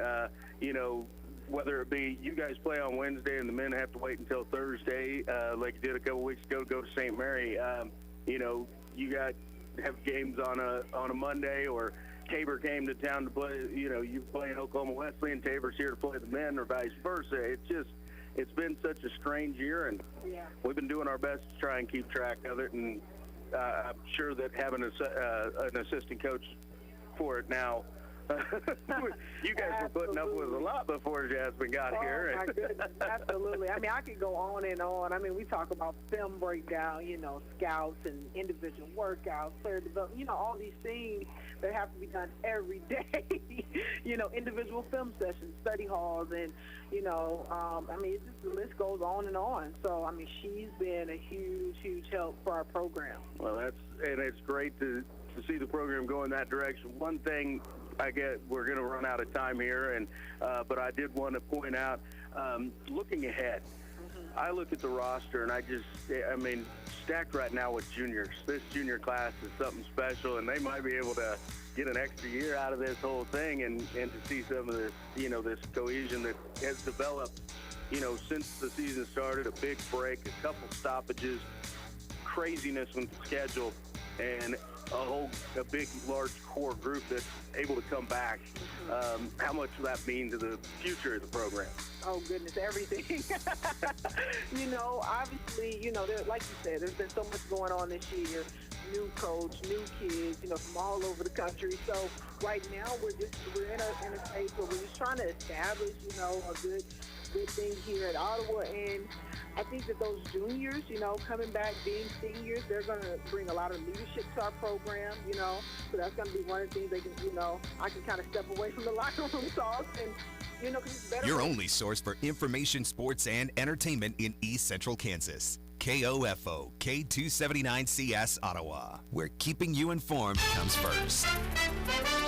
whether it be you guys play on Wednesday and the men have to wait until Thursday, like you did a couple weeks ago, to go to St. Mary. You have games on a Monday, or Tabor came to town to play. You play in Oklahoma Wesleyan, Tabor's here to play the men, or vice versa. It's been such a strange year, and we've been doing our best to try and keep track of it. And I'm sure that having an assistant coach for it now, you guys were putting up with a lot before Jasmine got here. My goodness, absolutely. I mean, I could go on and on. I mean, we talk about film breakdown, scouts and individual workouts, player development, all these things that have to be done every day. Individual film sessions, study halls, and, it's just, the list goes on and on. So, I mean, she's been a huge, huge help for our program. Well, it's great to see the program go in that direction. One thing, we're going to run out of time here, but I did want to point out, looking ahead, I look at the roster and stacked right now with juniors. This junior class is something special, and they might be able to get an extra year out of this whole thing, and to see some of this, this cohesion that has developed, since the season started. A big break, a couple stoppages, craziness with the schedule, and a big, large core group that's able to come back. How much will that mean to the future of the program? Oh, goodness, everything. Obviously, like you said, there's been so much going on this year. New coach, new kids, from all over the country. So right now we're in a stage where we're just trying to establish, a good thing here at Ottawa. And I think that those juniors, coming back, being seniors, they're going to bring a lot of leadership to our program, So that's going to be one of the things they can, I can kind of step away from the locker room talk and, because it's better. Your only source for information, sports, and entertainment in East Central Kansas. KOFO, K279CS Ottawa, where keeping you informed comes first.